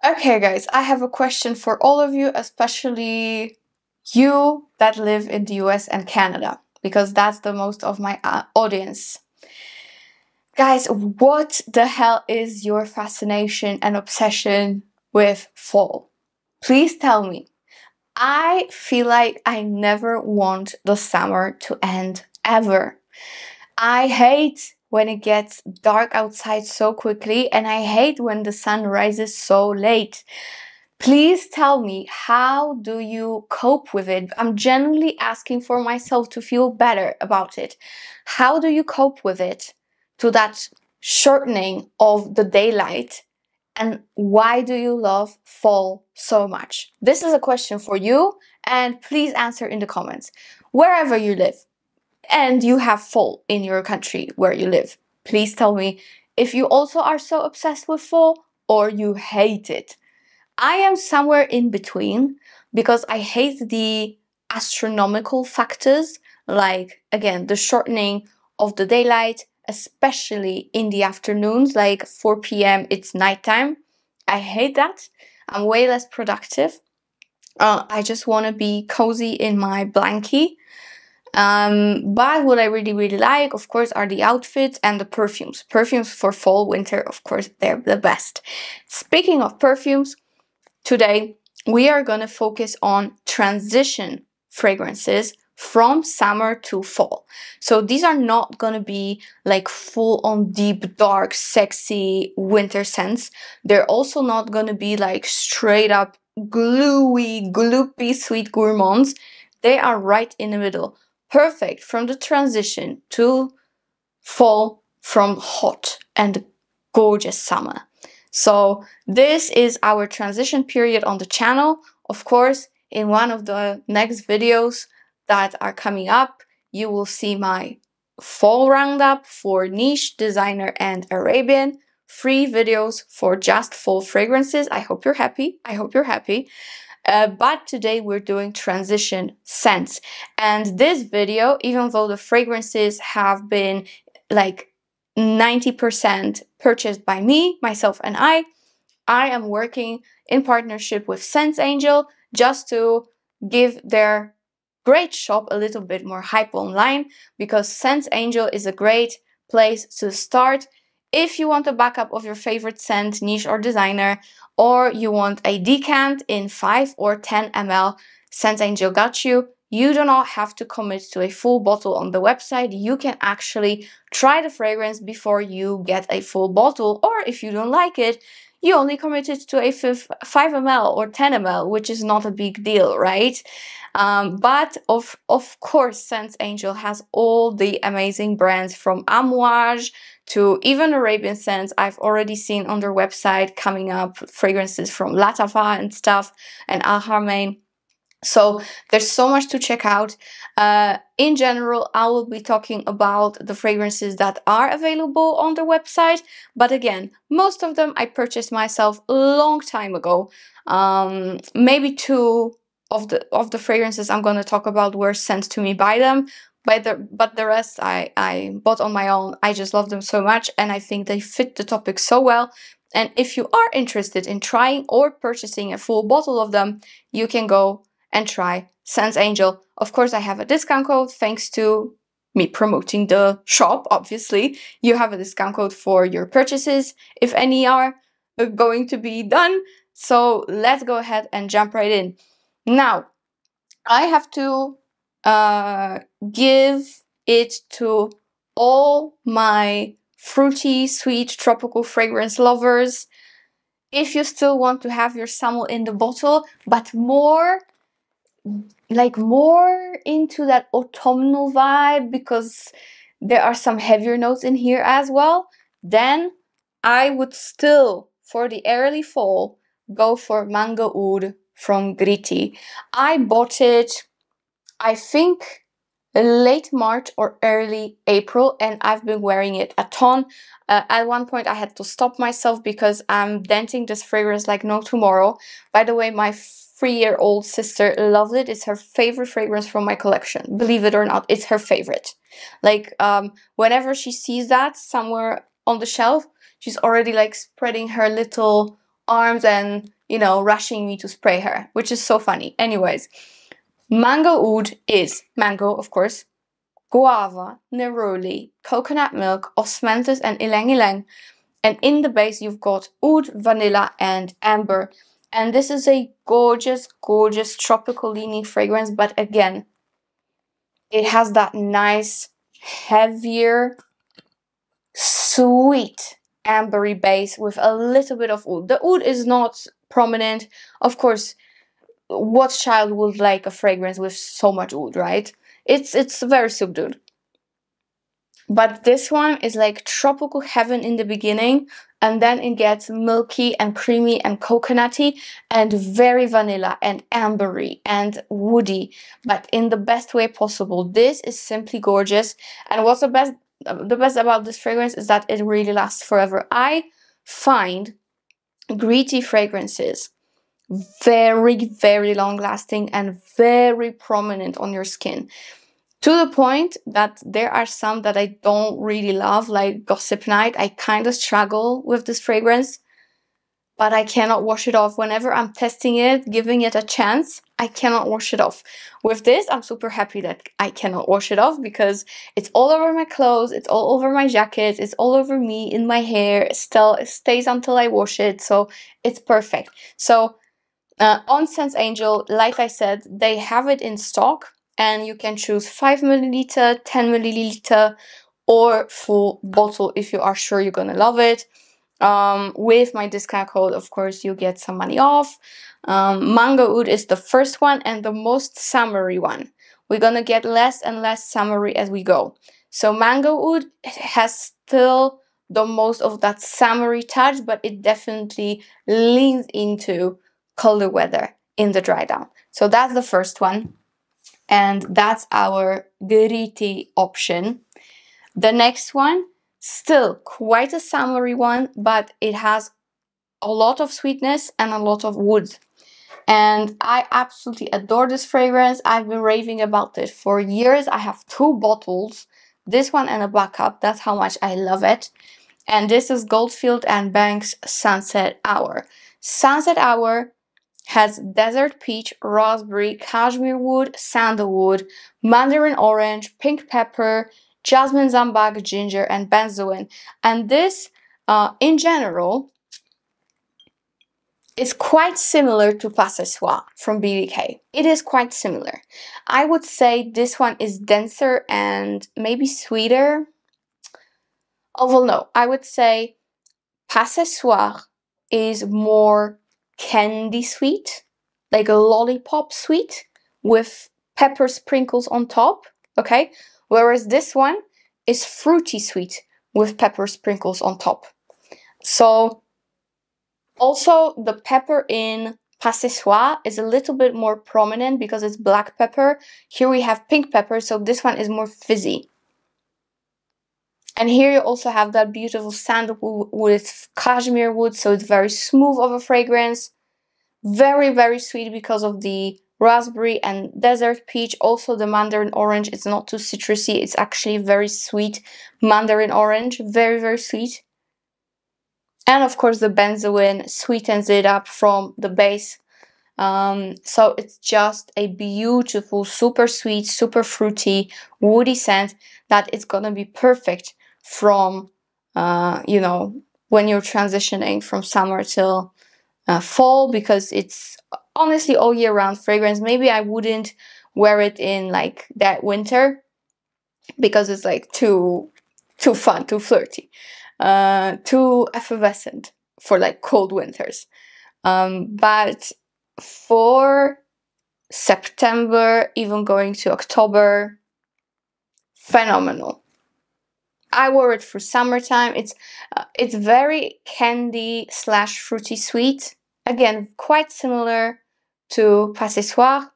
Okay, guys, I have a question for all of you, especially you that live in the US and Canada, because that's the most of my audience. Guys, what the hell is your fascination and obsession with fall? Please tell me. I feel like I never want the summer to end ever. I hate when it gets dark outside so quickly, and I hate when the sun rises so late. Please tell me, how do you cope with it? I'm genuinely asking for myself to feel better about it. How do you cope with it, to that shortening of the daylight? And why do you love fall so much? This is a question for you, and please answer in the comments. Wherever you live, and you have fall in your country where you live, please tell me if you also are so obsessed with fall or you hate it. I am somewhere in between because I hate the astronomical factors, like, again, the shortening of the daylight, especially in the afternoons, like 4 p.m. it's nighttime. I hate that. I'm way less productive. I just want to be cozy in my blankie. But what I really like, of course, are the outfits and the perfumes. Perfumes for fall, winter, of course, they're the best. Speaking of perfumes, today we are gonna focus on transition fragrances from summer to fall. So these are not gonna be like full on deep, dark, sexy winter scents. They're also not gonna be like straight up gluey, gloopy, sweet gourmands. They are right in the middle. Perfect from the transition to fall from hot and gorgeous summer. So this is our transition period on the channel. Of course, in one of the next videos that are coming up, you will see my fall roundup for niche, designer, and Arabian. 3 videos for just fall fragrances. I hope you're happy. I hope you're happy. But today we're doing transition scents. And this video, even though the fragrances have been like 90% purchased by me, myself, and I am working in partnership with Scents Angel just to give their great shop a little bit more hype online, because Scents Angel is a great place to start if you want a backup of your favorite scent, niche, or designer, or you want a decant in 5 or 10 ml. Scents Angel got you. You do not have to commit to a full bottle on the website. You can actually try the fragrance before you get a full bottle, or if you don't like it, you only committed to a 5 ml or 10 ml, which is not a big deal, right? But of course, Scents Angel has all the amazing brands, from Amouage to even Arabian scents. I've already seen on their website coming up fragrances from Latafa and stuff, and Al Haramain. So there's so much to check out. In general, I will be talking about the fragrances that are available on the website. But again, most of them I purchased myself a long time ago. Maybe 2 of the fragrances I'm going to talk about were sent to me by them. But the rest I bought on my own. I just love them so much, and I think they fit the topic so well. And if you are interested in trying or purchasing a full bottle of them, you can go and try Scents Angel. Of course, I have a discount code thanks to me promoting the shop, obviously. You have a discount code for your purchases, if any are going to be done. So let's go ahead and jump right in. Now, I have to give it to all my fruity, sweet, tropical fragrance lovers. If you still want to have your summer in the bottle, but more into that autumnal vibe, because there are some heavier notes in here as well, then I would still, for the early fall, go for Mango Oud from Gritti. I bought it, I think, late March or early April, and I've been wearing it a ton. At one point I had to stop myself because I'm denting this fragrance like no tomorrow. By the way, my 3-year-old sister loves it. It's her favorite fragrance from my collection. Believe it or not, it's her favorite. Like, whenever she sees that somewhere on the shelf, she's already like spreading her little arms and, you know, rushing me to spray her, which is so funny. Anyways, Mango Oud is mango, of course, guava, neroli, coconut milk, osmanthus, and ylang ylang. And in the base, you've got oud, vanilla, and amber. And this is a gorgeous, gorgeous tropical leaning fragrance. But again, it has that nice, heavier, sweet, ambery base with a little bit of oud. The oud is not prominent. Of course, what child would like a fragrance with so much oud, right? It's very subdued. But this one is like tropical heaven in the beginning, and then it gets milky and creamy and coconutty and very vanilla and ambery and woody, but in the best way possible. This is simply gorgeous. And what's the best about this fragrance is that it really lasts forever. I find Gritti fragrances very, very long lasting and very prominent on your skin. To the point that there are some that I don't really love, like Gossip Night. I kind of struggle with this fragrance, but I cannot wash it off. Whenever I'm testing it, giving it a chance, I cannot wash it off. With this, I'm super happy that I cannot wash it off because it's all over my clothes, it's all over my jacket, it's all over me, in my hair. It stays until I wash it, so it's perfect. So on Scents Angel, like I said, they have it in stock. And you can choose 5 milliliter, 10 milliliter, or full bottle if you are sure you're gonna love it. With my discount code, of course, you get some money off. Mango Oud is the first one and the most summery one. We're gonna get less and less summery as we go. So Mango Oud has still the most of that summery touch, but it definitely leans into colder weather in the dry down. So that's the first one. And that's our Gritti option. The next one, still quite a summery one, but it has a lot of sweetness and a lot of wood. And I absolutely adore this fragrance. I've been raving about it for years. I have 2 bottles, this one and a backup. That's how much I love it. And this is Goldfield and Banks Sunset Hour. Sunset Hour has desert peach, raspberry, cashmere wood, sandalwood, mandarin orange, pink pepper, jasmine zambak, ginger, and benzoin. And this, in general, is quite similar to Pas Ce Soir from BBK. It is quite similar. I would say this one is denser and maybe sweeter. Oh, well, no. I would say Pas Ce Soir is more candy sweet, like a lollipop sweet with pepper sprinkles on top, okay? Whereas this one is fruity sweet with pepper sprinkles on top. So also the pepper in Pas Ce Soir is a little bit more prominent because it's black pepper. Here we have pink pepper, so this one is more fizzy. And here you also have that beautiful sandalwood with cashmere wood, so it's very smooth of a fragrance. Very, very sweet because of the raspberry and desert peach. Also the mandarin orange, it's not too citrusy, it's actually very sweet mandarin orange, very, very sweet. And of course the benzoin sweetens it up from the base. So it's just a beautiful, super sweet, super fruity, woody scent that is gonna be perfect from, you know, when you're transitioning from summer till fall, because it's honestly all year round fragrance. Maybe I wouldn't wear it in like that winter because it's like too fun, too flirty, too effervescent for like cold winters. But for September, even going to October, phenomenal. I wore it for summertime. It's very candy / fruity sweet. Again, quite similar to Pas Ce Soir,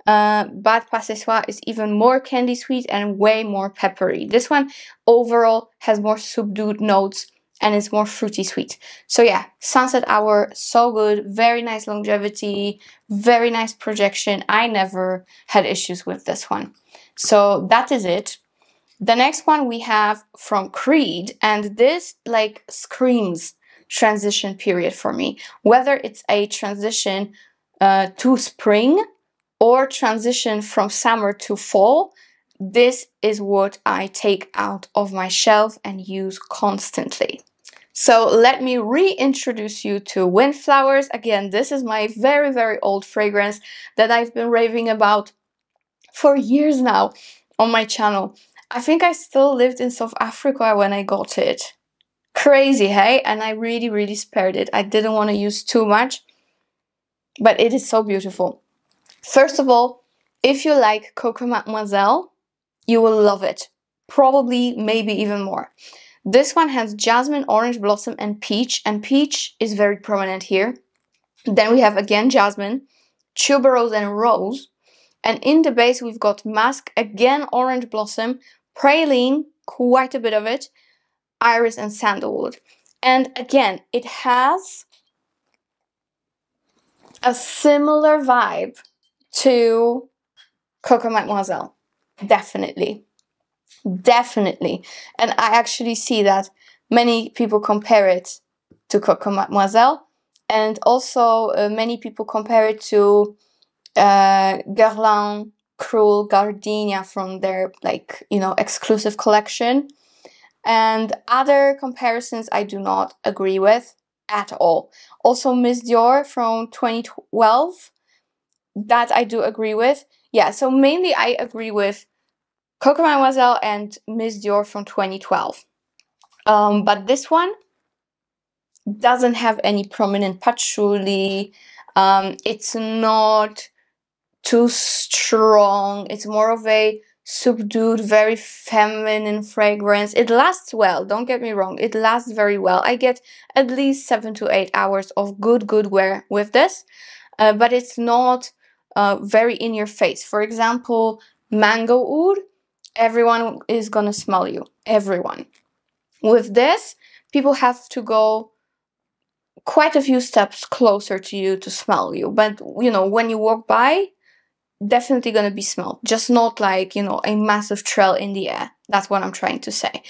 but Pas Ce Soir is even more candy sweet and way more peppery. This one overall has more subdued notes and it's more fruity sweet. So yeah, Sunset Hour, so good, very nice longevity, very nice projection. I never had issues with this one. So that is it. The next one we have from Creed, and this like screams transition period for me. Whether it's a transition to spring or transition from summer to fall, this is what I take out of my shelf and use constantly. So let me reintroduce you to Windflowers. Again, this is my very, very old fragrance that I've been raving about for years now on my channel. I think I still lived in South Africa when I got it. Crazy, hey? And I really, really spared it. I didn't want to use too much, but it is so beautiful. First of all, if you like Coco Mademoiselle, you will love it. Probably, maybe even more. This one has jasmine, orange blossom, and peach is very prominent here. Then we have again jasmine, tuberose, and rose. And in the base, we've got Masque, again orange blossom, praline, quite a bit of it, iris, and sandalwood. And again, it has a similar vibe to Coco Mademoiselle. Definitely. Definitely. And I actually see that many people compare it to Coco Mademoiselle. And also many people compare it to Guerlain Cruel Gardenia from their, like, you know, exclusive collection. And other comparisons I do not agree with at all. Also Miss Dior from 2012, that I do agree with. Yeah, so mainly I agree with Coco Mademoiselle and Miss Dior from 2012. But this one doesn't have any prominent patchouli. It's not too strong. It's more of a subdued, very feminine fragrance. It lasts well, don't get me wrong. It lasts very well. I get at least 7 to 8 hours of good wear with this. But it's not very in your face. For example, Mango Oud, everyone is gonna smell you. Everyone. With this, people have to go quite a few steps closer to you to smell you. But, you know, when you walk by, definitely gonna be smelled. Just not like, you know, a massive trail in the air. That's what I'm trying to say.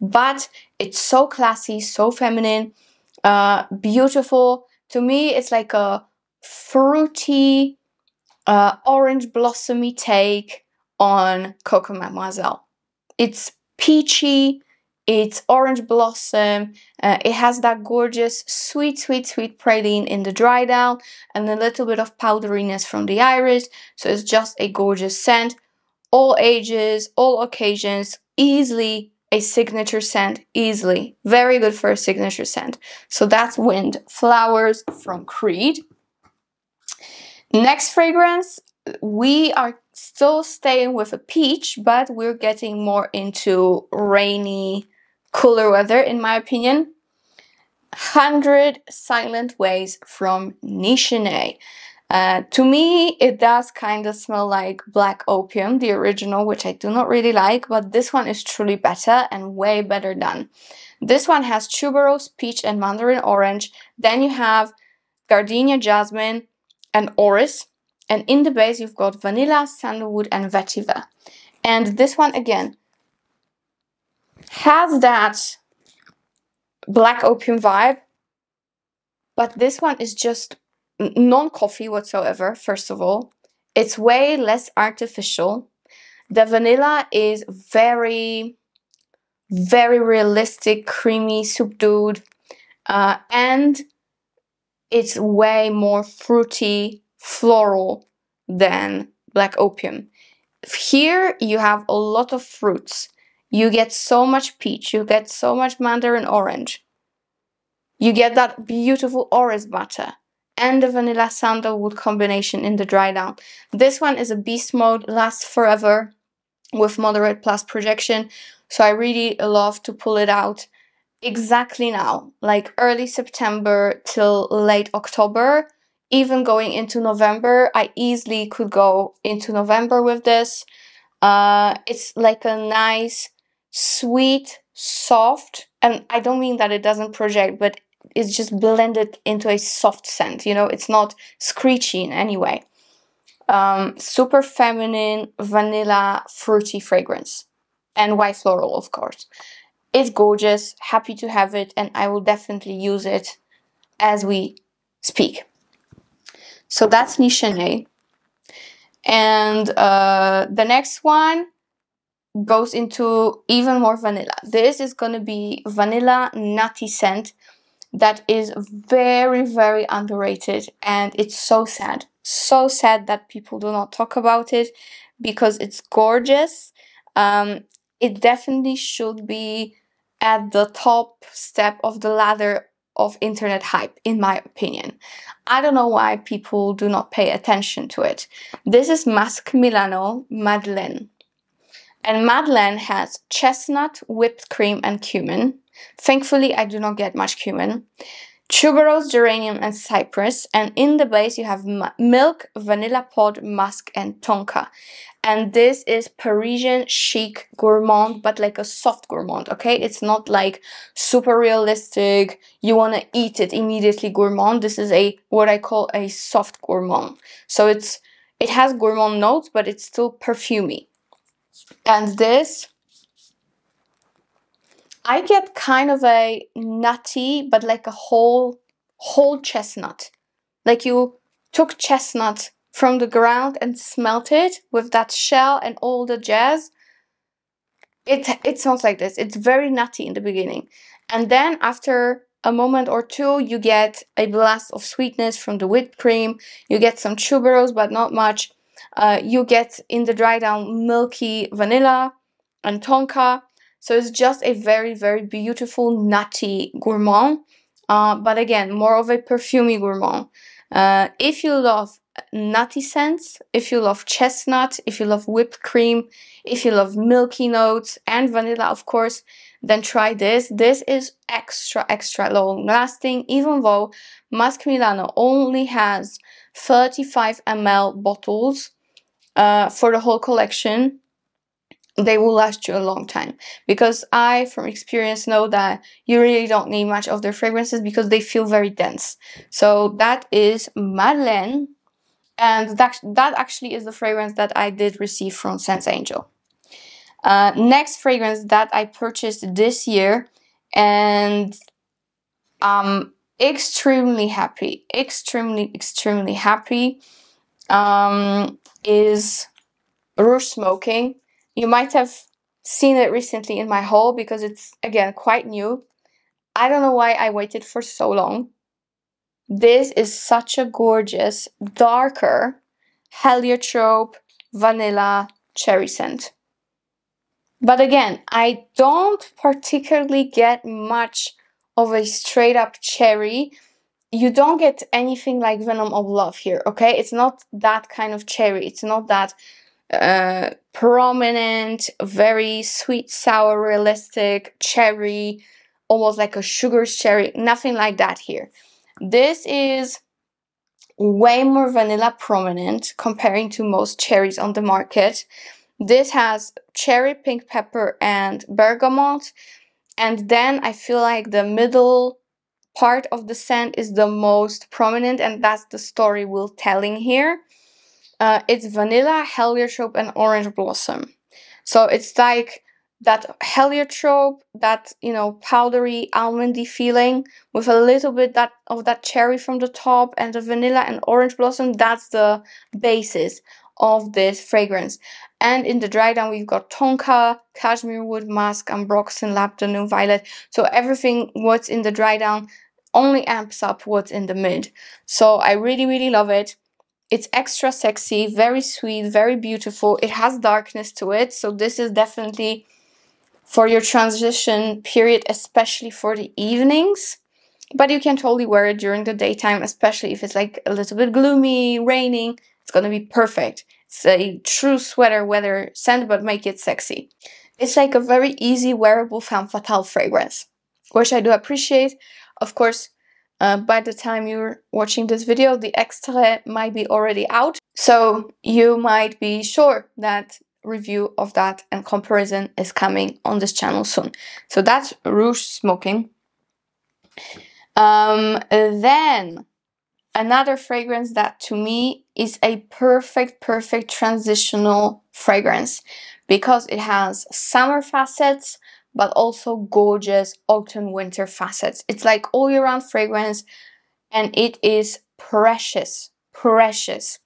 But it's so classy, so feminine, beautiful. To me, it's like a fruity, orange blossomy take on Coco Mademoiselle. It's peachy, it's orange blossom, it has that gorgeous sweet praline in the dry down and a little bit of powderiness from the iris. So it's just a gorgeous scent. All ages, all occasions, easily a signature scent, easily. Very good for a signature scent. So that's Windflowers from Creed. Next fragrance, we are still staying with a peach, but we're getting more into rainy, cooler weather, in my opinion. 100 Silent Ways from Nishane. To me, it does kind of smell like Black Opium, the original, which I do not really like, but this one is truly better and way better done. This one has tuberose, peach, and mandarin orange. Then you have gardenia jasmine and orris. And in the base, you've got vanilla, sandalwood, and vetiver. And this one, again, has that Black Opium vibe, but this one is just non-coffee whatsoever, first of all. It's way less artificial. The vanilla is very realistic, creamy, subdued, and it's way more fruity, floral than Black Opium. Here you have a lot of fruits. You get so much peach, you get so much mandarin orange. You get that beautiful orris butter and the vanilla sandalwood combination in the dry down. This one is a beast mode, lasts forever with moderate plus projection. So I really love to pull it out exactly now, like early September till late October, even going into November. I easily could go into November with this. It's like a nice, sweet, soft, and I don't mean that it doesn't project, but it's just blended into a soft scent, you know, it's not screechy in any way. Super feminine, vanilla, fruity fragrance. And white floral, of course. It's gorgeous, happy to have it, and I will definitely use it as we speak. So that's Nishane. And the next one goes into even more vanilla. This is going to be vanilla nutty scent that is very, very underrated, and it's so sad. So sad that people do not talk about it because it's gorgeous. It definitely should be at the top step of the ladder of internet hype, in my opinion. I don't know why people do not pay attention to it. This is Masque Milano Madeleine. And Madeleine has chestnut, whipped cream, and cumin. Thankfully, I do not get much cumin. Tuberose, geranium, and cypress. And in the base, you have milk, vanilla pod, musk, and tonka. And this is Parisian chic gourmand, but like a soft gourmand, okay? It's not like super realistic, you want to eat it immediately gourmand. This is a what I call a soft gourmand. So it has gourmand notes, but it's still perfumey. And this, I get kind of a nutty, but like a whole chestnut. Like you took chestnut from the ground and smelt it with that shell and all the jazz. It sounds like this. It's very nutty in the beginning. And then after a moment or two, you get a blast of sweetness from the whipped cream. You get some tuberose, but not much. You get in the dry down milky vanilla and tonka. So it's just a very, very beautiful nutty gourmand. But again, more of a perfumey gourmand. If you love nutty scents, if you love chestnut, if you love whipped cream, if you love milky notes and vanilla, of course, then try this. This is extra long lasting, even though Masque Milano only has 35 ml bottles for the whole collection. They will last you a long time, because I, from experience, know that you really don't need much of their fragrances because they feel very dense. So that is Madeleine, and that actually is the fragrance that I did receive from Scents Angel. Next fragrance that I purchased this year, and I'm extremely happy, extremely happy, is Rouge Smoking. You might have seen it recently in my haul because it's, again, quite new. I don't know why I waited for so long. This is such a gorgeous, darker, heliotrope, vanilla, cherry scent. But again, I don't particularly get much of a straight up cherry. You don't get anything like Venom of Love here, okay? It's not that kind of cherry. It's not that prominent, very sweet, sour, realistic cherry, almost like a sugar cherry. Nothing like that here. This is way more vanilla prominent comparing to most cherries on the market. This has cherry, pink pepper, and bergamot. And then I feel like the middle part of the scent is the most prominent, and that's the story we're telling here. It's vanilla, heliotrope, and orange blossom. So it's like that heliotrope, that, you know, powdery, almondy feeling with a little bit of that cherry from the top, and the vanilla and orange blossom. That's the basis of this fragrance. And in the dry down, we've got tonka, cashmere wood, musk, ambroxan, labdanum, violet. So everything what's in the dry down only amps up what's in the mid. So I really love it. It's extra sexy, very sweet, very beautiful. It has darkness to it, so this is definitely for your transition period, especially for the evenings. But you can totally wear it during the daytime, especially if it's like a little bit gloomy, raining. It's gonna be perfect. It's a true sweater weather scent, but make it sexy. It's like a very easy wearable femme fatale fragrance, which I do appreciate. Of course, by the time you're watching this video, the extrait might be already out. So you might be sure that review of that and comparison is coming on this channel soon. So that's Rouge Smoking. Then another fragrance that to me is a perfect transitional fragrance because it has summer facets, but also gorgeous autumn winter facets. It's like all year round fragrance, and it is precious, precious.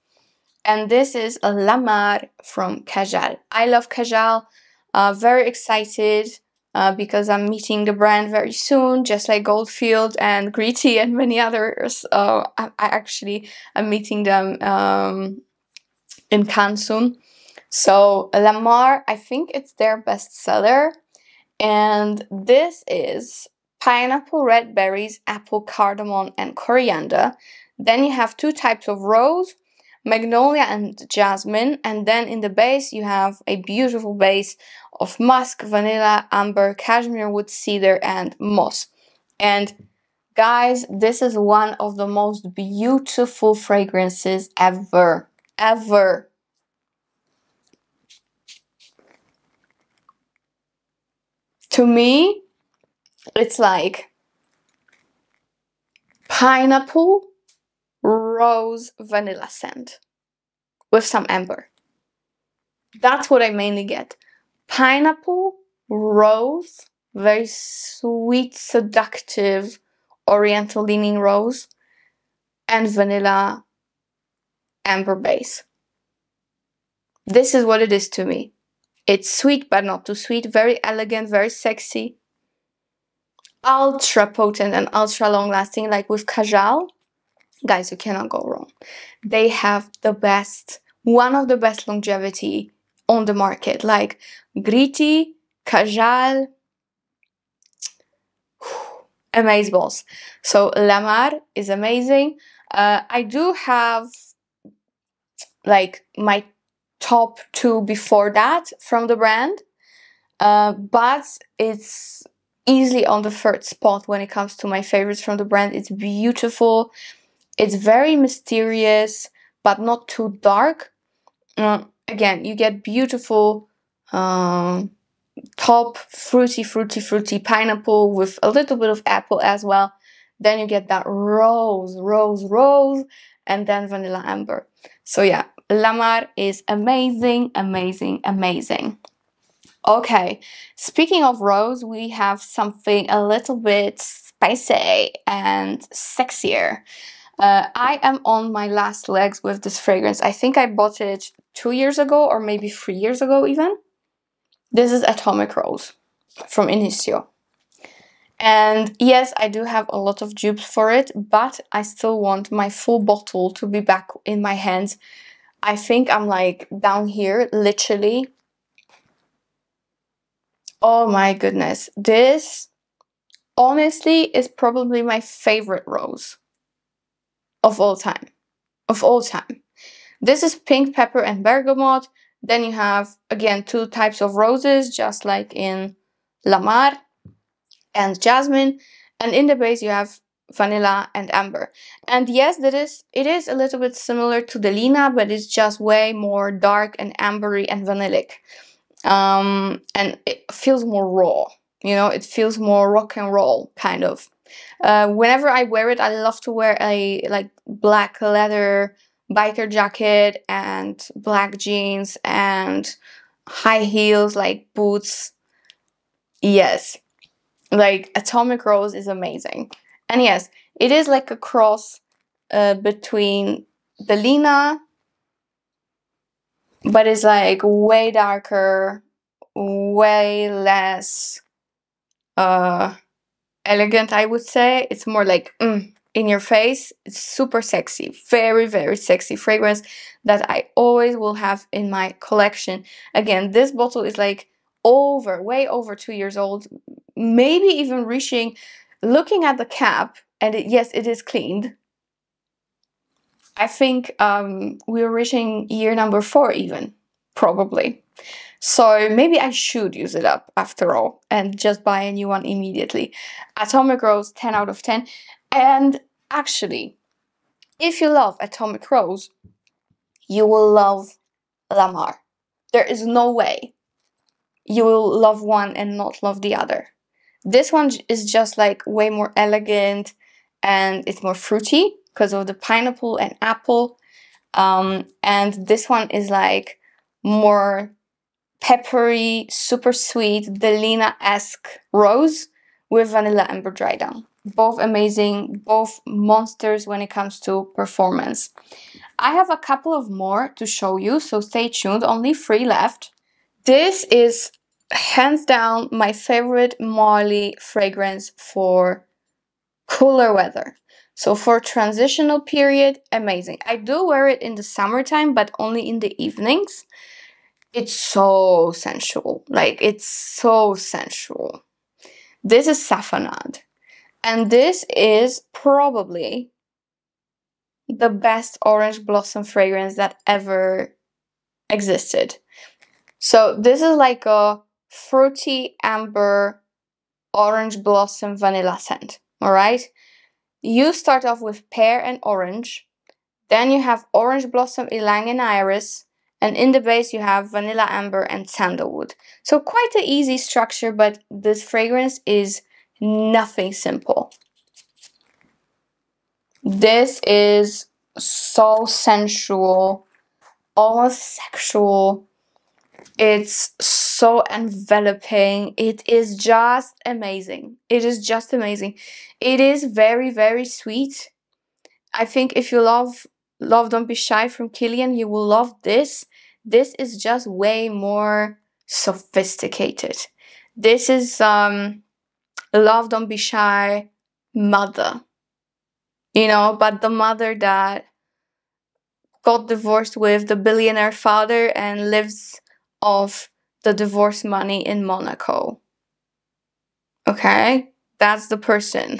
And this is a Lamar from Kajal. I love Kajal. Very excited because I'm meeting the brand very soon, just like Goldfield and Gritti and many others. I actually am meeting them in Cannes soon. So Lamar, I think it's their bestseller. And this is pineapple, red berries, apple, cardamom, and coriander. Then you have 2 types of rose, magnolia and jasmine. And then in the base, you have a beautiful base of musk, vanilla, amber, cashmere wood, cedar, and moss. And guys, this is one of the most beautiful fragrances ever, ever. To me, it's like pineapple, rose, vanilla scent with some amber. That's what I mainly get. Pineapple, rose, very sweet, seductive, oriental leaning rose, and vanilla amber base. This is what it is to me. It's sweet but not too sweet, very elegant, very sexy, ultra potent and ultra long lasting, like with Kajal. Guys, you cannot go wrong. They have the best, one of the best longevity on the market, like Gritti, Kajal, amazeballs. So Lamar is amazing. I do have like my top 2 before that from the brand, but it's easily on the 3rd spot when it comes to my favorites from the brand. It's beautiful. It's very mysterious, but not too dark. Again, you get beautiful top fruity pineapple with a little bit of apple as well. Then you get that rose, and then vanilla amber. So yeah, Lamar is amazing, amazing, amazing. Okay, speaking of rose, we have something a little bit spicy and sexier. I am on my last legs with this fragrance. I think I bought it 2 years ago or maybe 3 years ago even. This is Atomic Rose from Initio. And yes, I do have a lot of dupes for it, but I still want my full bottle to be back in my hands. I think I'm like down here, literally. Oh my goodness. This, honestly, is probably my favorite rose of all time. Of all time. This is pink pepper and bergamot. Then you have, again, 2 types of roses, just like in Lamar, and jasmine. And in the base, you have vanilla and amber. And yes, it is a little bit similar to the Lina, but it's just way more dark and ambery and vanillic. And it feels more raw. You know, it feels more rock and roll, kind of. Whenever I wear it, I love to wear a like black leather biker jacket and black jeans and high heels, like boots. Yes, like Atomic Rose is amazing. And yes, it is like a cross between the Lina, but it's like way darker, way less elegant, I would say. It's more like in your face. It's super sexy, very sexy fragrance that I always will have in my collection. Again, this bottle is like way over 2 years old, maybe even reaching, looking at the cap, and yes, it is cleaned. I think we're reaching year number 4 even, probably. So maybe I should use it up after all and just buy a new one immediately. Atomic Rose, 10 out of 10. And actually, if you love Atomic Rose, you will love Lamar. There is no way you will love one and not love the other. This one is just like way more elegant and it's more fruity because of the pineapple and apple. And this one is like more peppery, super sweet, Delina-esque rose with vanilla amber dry down. Both amazing, both monsters when it comes to performance. I have a couple of more to show you, so stay tuned. Only 3 left. This is hands down my favorite Marley fragrance for cooler weather. So for transitional period, amazing. I do wear it in the summertime, but only in the evenings. It's so sensual. Like, it's so sensual. This is Safanad. And this is probably the best orange blossom fragrance that ever existed. So this is like a fruity amber orange blossom vanilla scent. All right. You start off with pear and orange. Then you have orange blossom, ylang and iris. And in the base you have vanilla amber and sandalwood. So quite an easy structure, but this fragrance is nothing simple. This is so sensual, almost sexual. It's so enveloping. It is just amazing. It is just amazing. It is very, very sweet. I think if you love Don't Be Shy from Kilian, you will love this. This is just way more sophisticated. This is Love Don't Be Shy mother. You know, but the mother that got divorced with the billionaire father and lives off the divorce money in Monaco. Okay? That's the person.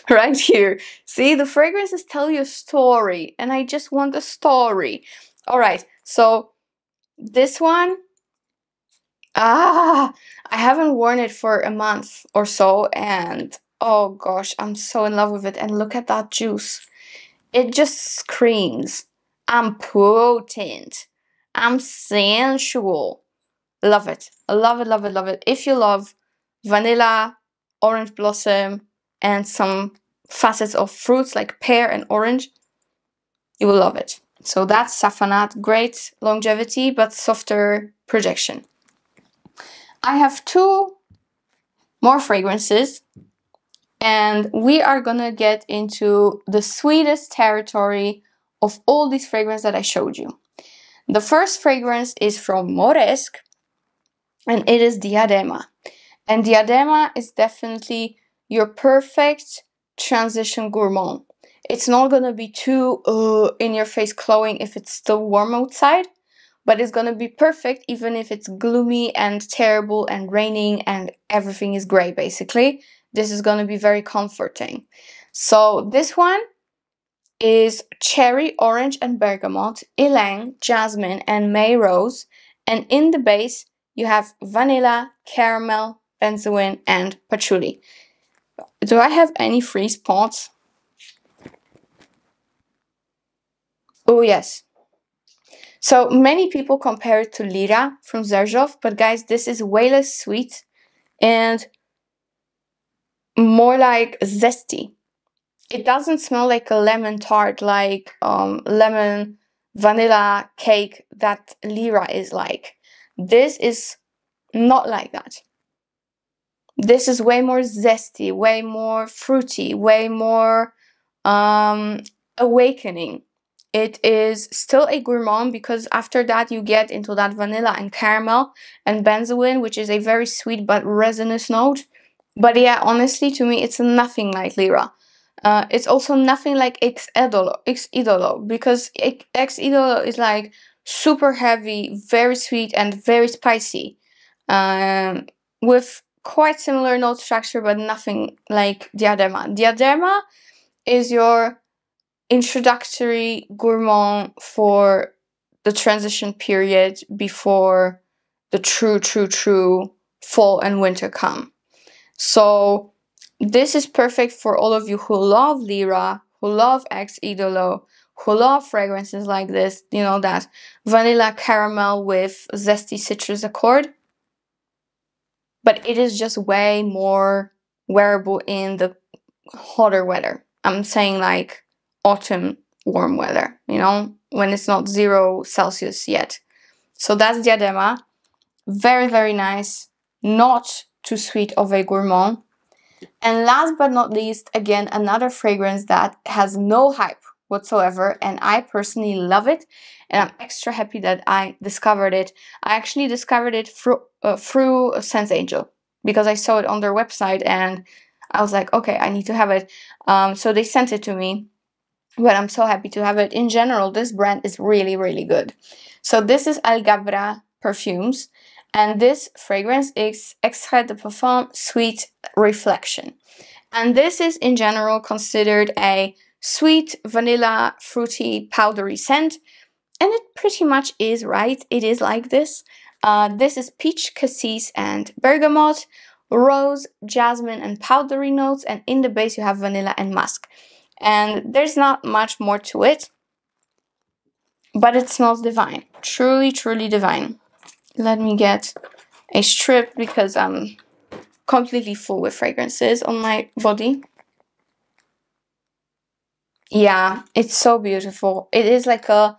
Right here. See, the fragrances tell you a story, and I just want a story. Alright, so this one, I haven't worn it for a month or so, and oh gosh, I'm so in love with it. And look at that juice. It just screams, I'm potent, I'm sensual. Love it. I love it, love it, love it. If you love vanilla, orange blossom, and some facets of fruits like pear and orange, you will love it. So that's Safanad. Great longevity, but softer projection. I have 2 more fragrances, and we are gonna get into the sweetest territory of all these fragrances that I showed you. The first fragrance is from Moresque, and it is Diadema. And Diadema is definitely your perfect transition gourmand. It's not gonna be too in your face glowing if it's still warm outside, but it's gonna be perfect even if it's gloomy and terrible and raining and everything is gray basically. This is gonna be very comforting. So this one is cherry, orange and bergamot, ylang, jasmine and May rose, and in the base you have vanilla, caramel, benzoin and patchouli. Do I have any free spots? Oh yes. So many people compare it to Lira from Zerzhov, but guys, this is way less sweet and more like zesty. It doesn't smell like a lemon tart, like lemon vanilla cake that Lira is like. This is not like that. This is way more zesty, way more fruity, way more awakening. It is still a gourmand because after that you get into that vanilla and caramel and benzoin, which is a very sweet but resinous note. But yeah, honestly, to me, it's nothing like Lira. It's also nothing like Ex Idolo, because Ex Idolo is like super heavy, very sweet and very spicy, with quite similar note structure, but nothing like Diadema. Diadema is your introductory gourmand for the transition period before the true fall and winter come. So this is perfect for all of you who love Lira, who love Ex Idolo, who love fragrances like this, you know, that vanilla caramel with zesty citrus accord. But it is just way more wearable in the hotter weather. I'm saying like autumn warm weather, you know, when it's not 0 Celsius yet. So that's Diadema. Very, very nice. Not too sweet of a gourmand. And last but not least, again, another fragrance that has no hype whatsoever, and I personally love it, and I'm extra happy that I discovered it. I actually discovered it through Scents Angel, because I saw it on their website and I was like, okay, I need to have it. So they sent it to me, but I'm so happy to have it. In general, this brand is really, really good. So this is Alghabra Perfumes, and this fragrance is Extrait de Parfum Sweet Reflection. And this is in general considered a sweet, vanilla, fruity, powdery scent. And it pretty much is, right? It is like this. This is peach, cassis, and bergamot, rose, jasmine, and powdery notes. And in the base you have vanilla and musk. And there's not much more to it, but it smells divine. Truly, truly divine. Let me get a strip because I'm completely full with fragrances on my body. Yeah, it's so beautiful. It is like a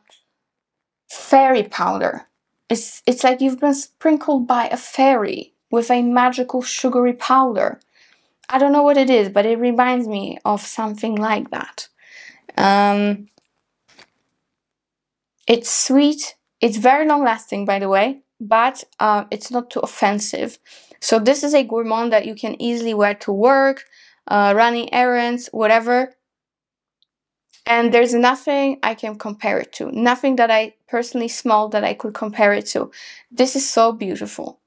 fairy powder. It's like you've been sprinkled by a fairy with a magical sugary powder. I don't know what it is, but it reminds me of something like that. It's sweet. It's very long lasting, by the way, but it's not too offensive. So this is a gourmand that you can easily wear to work, running errands, whatever. And there's nothing I can compare it to. Nothing that I personally smelled that I could compare it to. This is so beautiful.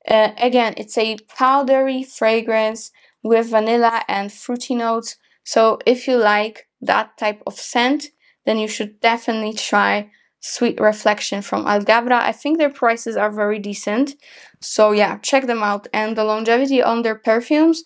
Again, it's a powdery fragrance with vanilla and fruity notes. So if you like that type of scent, then you should definitely try Sweet Reflection from Alghabra. I think their prices are very decent. So yeah, check them out. And the longevity on their perfumes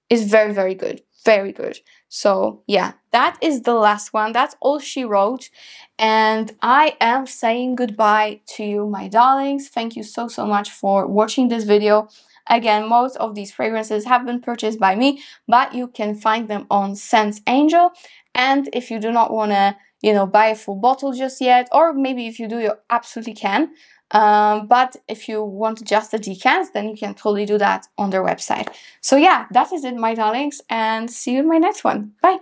is very, very good. Very good. So yeah, that is the last one. That's all she wrote. And I am saying goodbye to you, my darlings. Thank you so, so much for watching this video. Again, most of these fragrances have been purchased by me, but you can find them on Scents Angel. And if you do not want to, buy a full bottle just yet, or maybe if you do, you absolutely can. But if you want just the decants, then you can totally do that on their website. So yeah, that is it, my darlings, and see you in my next one. Bye!